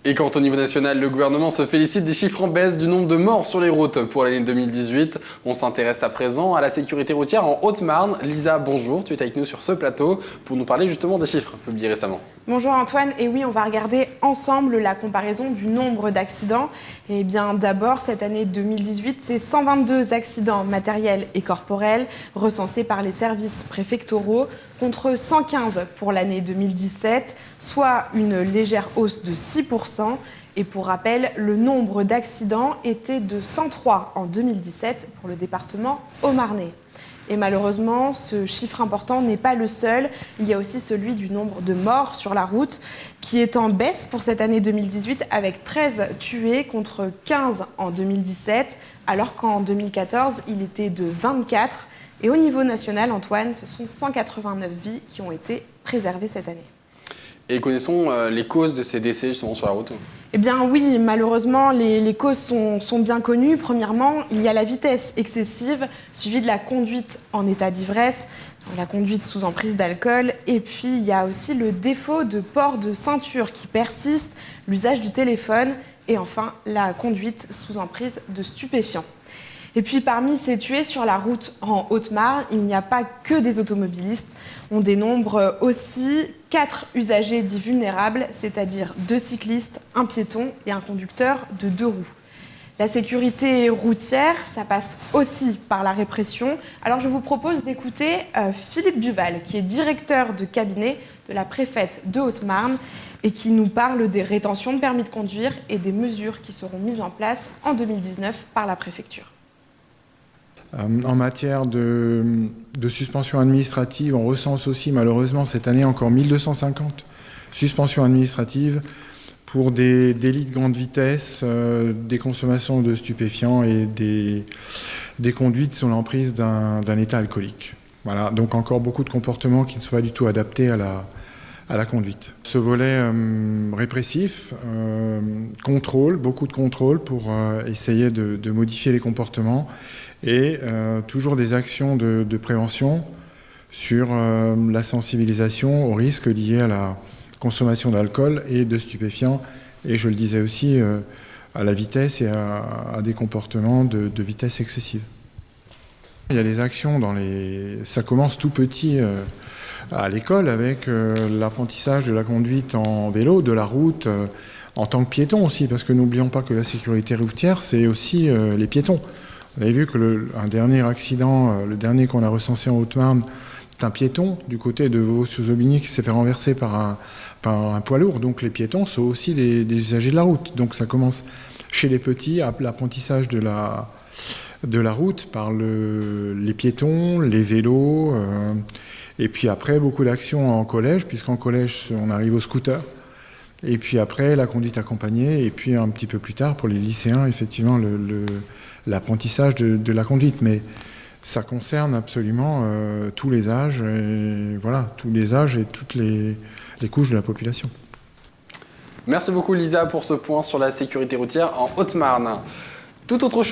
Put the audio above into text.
Et quand au niveau national, le gouvernement se félicite des chiffres en baisse du nombre de morts sur les routes pour l'année 2018, on s'intéresse à présent à la sécurité routière en Haute-Marne. Lisa, bonjour, tu es avec nous sur ce plateau pour nous parler justement des chiffres publiés récemment. Bonjour Antoine, et oui, on va regarder ensemble la comparaison du nombre d'accidents. Et bien d'abord, cette année 2018, c'est 122 accidents matériels et corporels recensés par les services préfectoraux contre 115 pour l'année 2017, soit une légère hausse de 6%. Et pour rappel, le nombre d'accidents était de 103 en 2017 pour le département haut-marnais. Et malheureusement, ce chiffre important n'est pas le seul. Il y a aussi celui du nombre de morts sur la route qui est en baisse pour cette année 2018 avec 13 tués contre 15 en 2017, alors qu'en 2014, il était de 24. Et au niveau national, Antoine, ce sont 189 vies qui ont été préservées cette année. Et connaissons les causes de ces décès justement sur la route? Eh bien oui, malheureusement, les causes sont bien connues. Premièrement, il y a la vitesse excessive, suivie de la conduite en état d'ivresse, la conduite sous emprise d'alcool. Et puis, il y a aussi le défaut de port de ceinture qui persiste, l'usage du téléphone et enfin, la conduite sous emprise de stupéfiants. Et puis parmi ces tués sur la route en Haute-Marne, il n'y a pas que des automobilistes. On dénombre aussi 4 usagers dits vulnérables, c'est-à-dire 2 cyclistes, un piéton et un conducteur de 2 roues. La sécurité routière, ça passe aussi par la répression. Alors je vous propose d'écouter Philippe Duval, qui est directeur de cabinet de la préfète de Haute-Marne et qui nous parle des rétentions de permis de conduire et des mesures qui seront mises en place en 2019 par la préfecture. En matière de suspension administrative, on recense aussi malheureusement cette année encore 1250 suspensions administratives pour des délits de grande vitesse, des consommations de stupéfiants et des conduites sous l'emprise d'un état alcoolique. Voilà, donc encore beaucoup de comportements qui ne sont pas du tout adaptés à la conduite. Ce volet répressif, contrôle, beaucoup de contrôle pour essayer de modifier les comportements et toujours des actions de prévention sur la sensibilisation aux risques liés à la consommation d'alcool et de stupéfiants et je le disais aussi à la vitesse et à des comportements de vitesse excessive. Il y a des actions ça commence tout petit à l'école avec l'apprentissage de la conduite en vélo, de la route, en tant que piéton aussi, parce que n'oublions pas que la sécurité routière, c'est aussi les piétons. Vous avez vu que un dernier accident, le dernier qu'on a recensé en Haute-Marne, c'est un piéton du côté de Vaux-sur-Aubigny qui s'est fait renverser par un poids lourd. Donc les piétons sont aussi des usagers de la route. Donc ça commence chez les petits, l'apprentissage de la route par les piétons, les vélos, et puis après beaucoup d'actions en collège, puisqu'en collège on arrive au scooter. Et puis après la conduite accompagnée, et puis un petit peu plus tard pour les lycéens, effectivement l'apprentissage de la conduite. Mais ça concerne absolument tous les âges, et voilà, tous les âges et toutes les couches de la population. Merci beaucoup Lisa pour ce point sur la sécurité routière en Haute-Marne. Tout autre chose.